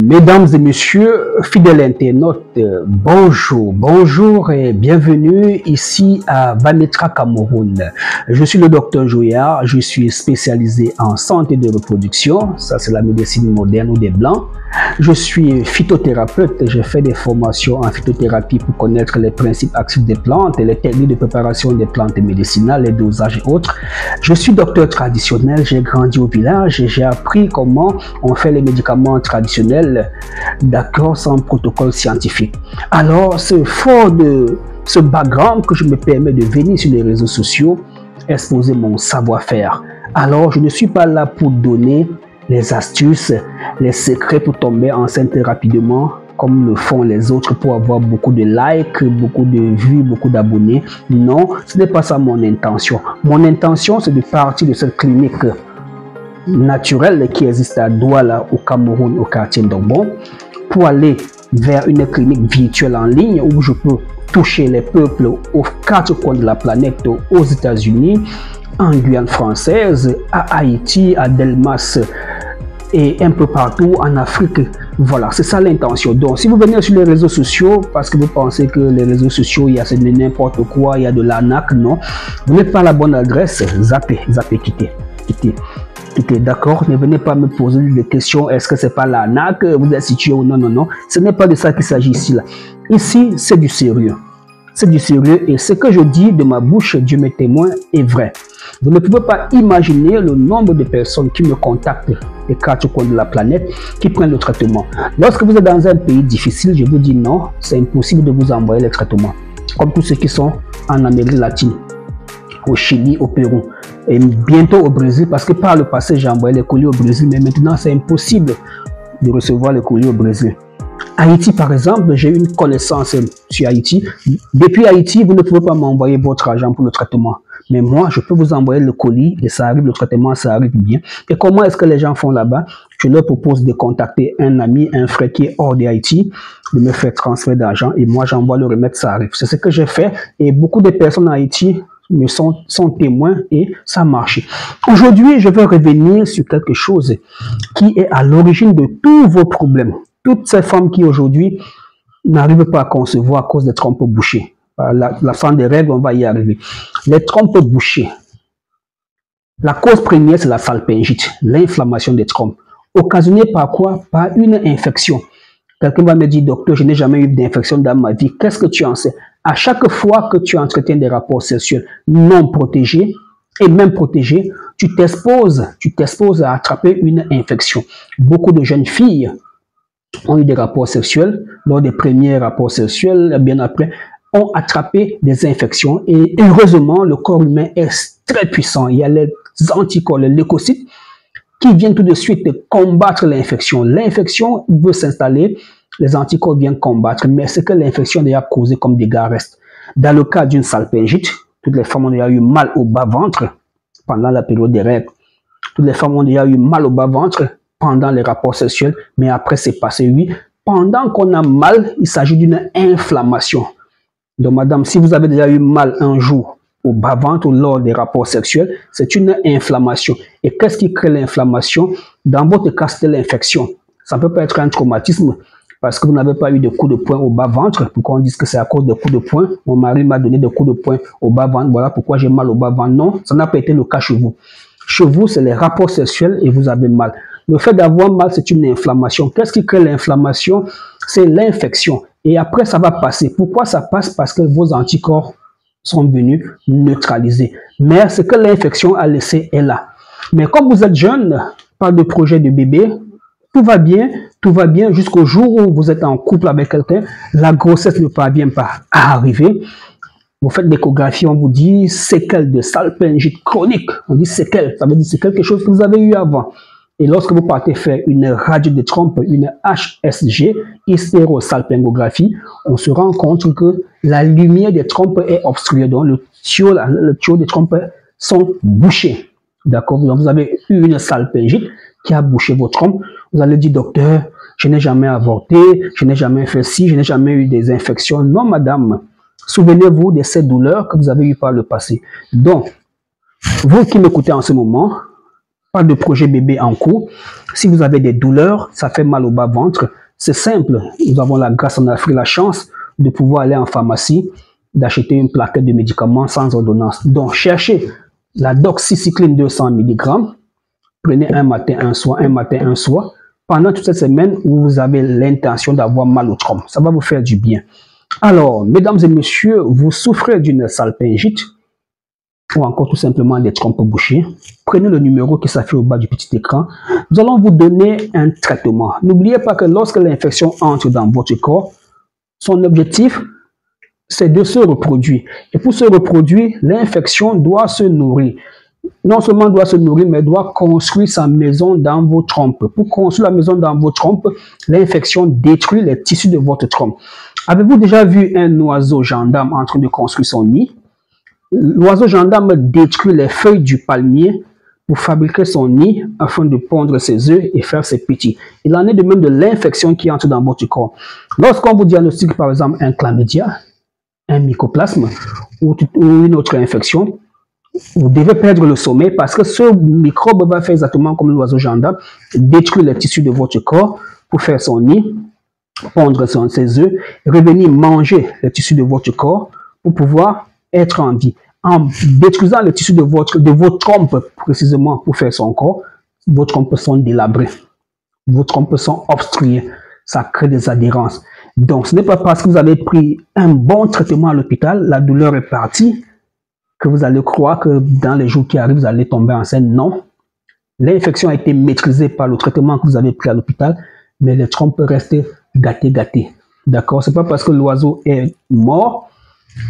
Mesdames et messieurs, fidèles internautes, bonjour et bienvenue ici à Vanetra, Cameroun. Je suis le docteur Joya, je suis spécialisé en santé de reproduction, ça c'est la médecine moderne ou des blancs. Je suis phytothérapeute, j'ai fait des formations en phytothérapie pour connaître les principes actifs des plantes et les techniques de préparation des plantes médicinales, les dosages et autres. Je suis docteur traditionnel, j'ai grandi au village et j'ai appris comment on fait les médicaments traditionnels, d'accord, sans protocole scientifique. Alors, c'est fort de ce background que je me permets de venir sur les réseaux sociaux exposer mon savoir-faire. Alors, je ne suis pas là pour donner les astuces, les secrets pour tomber enceinte rapidement, comme le font les autres pour avoir beaucoup de likes, beaucoup de vues, beaucoup d'abonnés. Non, ce n'est pas ça mon intention. Mon intention, c'est de partir de cette clinique naturelle qui existe à Douala, au Cameroun, au quartier d'Ogbon, pour aller vers une clinique virtuelle en ligne où je peux toucher les peuples aux quatre coins de la planète, aux États-Unis, en Guyane française, à Haïti, à Delmas et un peu partout en Afrique. Voilà, c'est ça l'intention. Donc, si vous venez sur les réseaux sociaux parce que vous pensez que les réseaux sociaux, il y a de n'importe quoi, il y a de l'arnaque, non. Vous n'êtes pas à la bonne adresse, zappez, quittez. D'accord, ne venez pas me poser des questions, est-ce que c'est pas l'arnaque, vous êtes situé ou non. Ce n'est pas de ça qu'il s'agit ici. Ici, c'est du sérieux. C'est du sérieux et ce que je dis de ma bouche, Dieu m'est témoin, est vrai. Vous ne pouvez pas imaginer le nombre de personnes qui me contactent des quatre coins de la planète, qui prennent le traitement. Lorsque vous êtes dans un pays difficile, je vous dis non, c'est impossible de vous envoyer les traitements. Comme tous ceux qui sont en Amérique latine, au Chili, au Pérou et bientôt au Brésil, parce que par le passé, j'ai envoyé les colis au Brésil, mais maintenant, c'est impossible de recevoir les colis au Brésil. Haïti, par exemple, j'ai une connaissance sur Haïti. Depuis Haïti, vous ne pouvez pas m'envoyer votre argent pour le traitement. Mais moi, je peux vous envoyer le colis et ça arrive, le traitement, ça arrive bien. Et comment est-ce que les gens font là-bas? Je leur propose de contacter un ami, un frère qui est hors d'Haïti, de me faire transfert d'argent et moi, j'envoie le remède, ça arrive. C'est ce que j'ai fait et beaucoup de personnes en Haïti me sont témoins et ça marche. Aujourd'hui, je vais revenir sur quelque chose qui est à l'origine de tous vos problèmes. Toutes ces femmes qui aujourd'hui n'arrivent pas à concevoir à cause des trompes bouchées. L'absence des règles, on va y arriver. Les trompes bouchées. La cause première, c'est la salpingite, l'inflammation des trompes. Occasionnée par quoi? Par une infection. Quelqu'un va me dire, docteur, je n'ai jamais eu d'infection dans ma vie. Qu'est-ce que tu en sais? À chaque fois que tu entretiens des rapports sexuels non protégés, et même protégés, tu t'exposes à attraper une infection. Beaucoup de jeunes filles ont eu des rapports sexuels, lors des premiers rapports sexuels, bien après, ont attrapé des infections. Et heureusement, le corps humain est très puissant. Il y a les anticorps, les leucocytes, qui viennent tout de suite combattre l'infection. L'infection veut s'installer, les anticorps viennent combattre, mais ce que l'infection a causé comme dégâts reste. Dans le cas d'une salpingite, toutes les femmes ont déjà eu mal au bas-ventre pendant la période des règles. Toutes les femmes ont déjà eu mal au bas-ventre pendant les rapports sexuels, mais après c'est passé, oui. Pendant qu'on a mal, il s'agit d'une inflammation. Donc madame, si vous avez déjà eu mal un jour au bas-ventre ou lors des rapports sexuels, c'est une inflammation. Et qu'est-ce qui crée l'inflammation? Dans votre cas, c'est l'infection. Ça ne peut pas être un traumatisme parce que vous n'avez pas eu de coups de poing au bas-ventre. Pourquoi on dit que c'est à cause des coups de poing? Mon mari m'a donné des coups de poing au bas-ventre. Voilà pourquoi j'ai mal au bas-ventre. Non, ça n'a pas été le cas chez vous. Chez vous, c'est les rapports sexuels et vous avez mal. Le fait d'avoir mal, c'est une inflammation. Qu'est-ce qui crée l'inflammation? C'est l'infection. Et après, ça va passer. Pourquoi ça passe? Parce que vos anticorps sont venus neutraliser. Mais ce que l'infection a laissé est là. Mais comme vous êtes jeune, pas de projet de bébé, tout va bien jusqu'au jour où vous êtes en couple avec quelqu'un, la grossesse ne parvient pas à arriver. Vous faites l'échographie, on vous dit séquelles de salpingite chronique. On dit séquelles, ça veut dire c'est quelque chose que vous avez eu avant. Et lorsque vous partez faire une radio de trompe, une HSG, hystérosalpingographie, on se rend compte que la lumière des trompes est obstruée. Donc, le tuyau des trompes sont bouchés. D'accord? Donc, vous avez eu une salpingite qui a bouché vos trompes. Vous allez dire, docteur, je n'ai jamais avorté, je n'ai jamais fait ci, je n'ai jamais eu des infections. Non, madame. Souvenez-vous de ces douleurs que vous avez eues par le passé. Donc, vous qui m'écoutez en ce moment, pas de projet bébé en cours, si vous avez des douleurs, ça fait mal au bas-ventre, c'est simple. Nous avons la grâce en Afrique, la chance de pouvoir aller en pharmacie, d'acheter une plaquette de médicaments sans ordonnance. Donc, cherchez la doxycycline 200 mg. Prenez un matin, un soir, un matin, un soir. Pendant toute cette semaine où vous avez l'intention d'avoir mal au trompe. Ça va vous faire du bien. Alors, mesdames et messieurs, vous souffrez d'une salpingite ou encore tout simplement des trompes bouchées. Prenez le numéro qui s'affiche au bas du petit écran. Nous allons vous donner un traitement. N'oubliez pas que lorsque l'infection entre dans votre corps, son objectif, c'est de se reproduire. Et pour se reproduire, l'infection doit se nourrir. Non seulement doit se nourrir, mais doit construire sa maison dans vos trompes. Pour construire la maison dans vos trompes, l'infection détruit les tissus de votre trompe. Avez-vous déjà vu un oiseau gendarme en train de construire son nid? L'oiseau gendarme détruit les feuilles du palmier pour fabriquer son nid afin de pondre ses œufs et faire ses petits. Il en est de même de l'infection qui entre dans votre corps. Lorsqu'on vous diagnostique par exemple un chlamydia, un mycoplasme ou une autre infection, vous devez perdre le sommeil parce que ce microbe va faire exactement comme l'oiseau gendarme, détruire les tissus de votre corps pour faire son nid, pondre ses œufs, revenir manger les tissus de votre corps pour pouvoir être en vie. En détruisant les tissus de vos trompes précisément pour faire son corps, vos trompes sont délabrées, vos trompes sont obstruées, ça crée des adhérences. Donc ce n'est pas parce que vous avez pris un bon traitement à l'hôpital, la douleur est partie, que vous allez croire que dans les jours qui arrivent, vous allez tomber enceinte. Non. L'infection a été maîtrisée par le traitement que vous avez pris à l'hôpital, mais les trompes restent gâtées. D'accord? C'est pas parce que l'oiseau est mort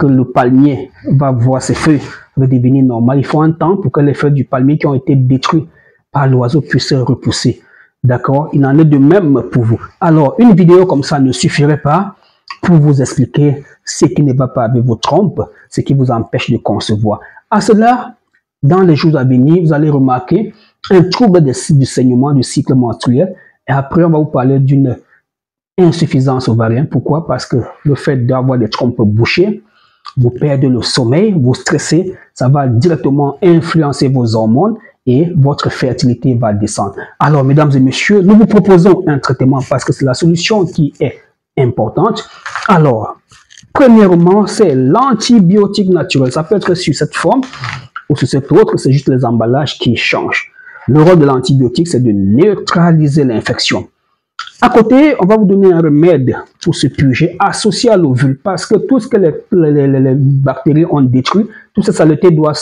que le palmier va voir ses feuilles redevenir normales. Il faut un temps pour que les feuilles du palmier qui ont été détruites par l'oiseau puissent se repousser. D'accord? Il en est de même pour vous. Alors, une vidéo comme ça ne suffirait pas pour vous expliquer ce qui ne va pas avec vos trompes, ce qui vous empêche de concevoir. À cela, dans les jours à venir, vous allez remarquer un trouble du saignement du cycle menstruel. Et après, on va vous parler d'une insuffisance ovarienne. Pourquoi? Parce que le fait d'avoir des trompes bouchées, vous perdez le sommeil, vous stressez, ça va directement influencer vos hormones et votre fertilité va descendre. Alors, mesdames et messieurs, nous vous proposons un traitement parce que c'est la solution qui est importante. Alors, premièrement, c'est l'antibiotique naturel. Ça peut être sur cette forme ou sur cette autre, c'est juste les emballages qui changent. Le rôle de l'antibiotique, c'est de neutraliser l'infection. À côté, on va vous donner un remède pour se purger associé à l'ovule parce que tout ce que les bactéries ont détruit, toute cette saleté doit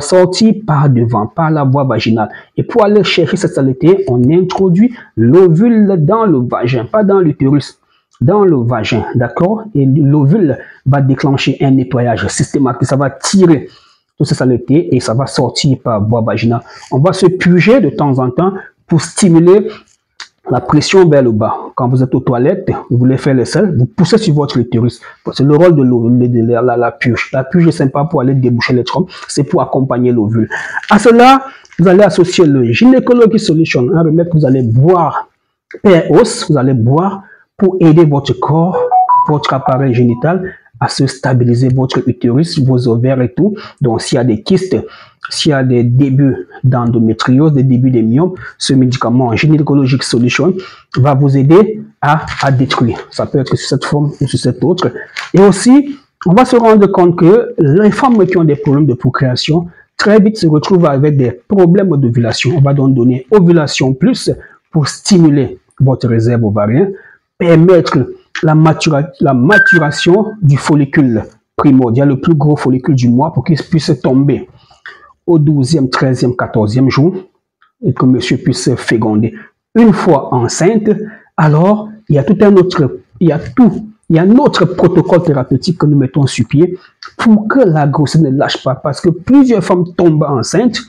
sortir par devant, par la voie vaginale. Et pour aller chercher cette saleté, on introduit l'ovule dans le vagin, pas dans l'utérus, dans le vagin, d'accord? Et l'ovule va déclencher un nettoyage systématique, ça va tirer toute cette saleté et ça va sortir par voie vaginale. On va se purger de temps en temps pour stimuler la pression vers le bas. Quand vous êtes aux toilettes, vous voulez faire les selles, vous poussez sur votre utérus. C'est le rôle de la purge. La purge est sympa pour aller déboucher les trompes, c'est pour accompagner l'ovule. À cela, vous allez associer le Gynecology Solution, un remède que vous allez boire per os, vous allez boire pour aider votre corps, votre appareil génital à se stabiliser, votre utérus, vos ovaires et tout. Donc, s'il y a des kystes, s'il y a des débuts d'endométriose, des débuts de myome, ce médicament Gynecologic Solution va vous aider à détruire. Ça peut être sur cette forme ou sur cette autre. Et aussi, on va se rendre compte que les femmes qui ont des problèmes de procréation, très vite se retrouvent avec des problèmes d'ovulation. On va donc donner Ovulation Plus pour stimuler votre réserve ovarienne, permettre la maturation du follicule primordial, le plus gros follicule du mois, pour qu'il puisse tomber au 12e, 13e, 14e jour et que monsieur puisse féconder. Une fois enceinte, alors il y a tout un autre, il y a un autre protocole thérapeutique que nous mettons sur pied pour que la grossesse ne lâche pas, parce que plusieurs femmes tombent enceintes,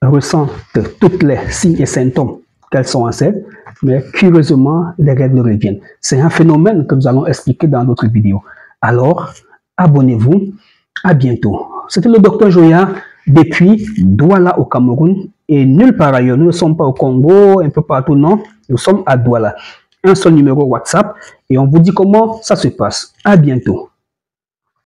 ressentent tous les signes et symptômes qu'elles sont enceintes, mais curieusement, les règles reviennent. C'est un phénomène que nous allons expliquer dans notre vidéo. Alors, abonnez-vous. À bientôt. C'était le Dr Joya depuis Douala au Cameroun et nulle part ailleurs. Nous ne sommes pas au Congo, un peu partout, non. Nous sommes à Douala. Un seul numéro WhatsApp et on vous dit comment ça se passe. À bientôt.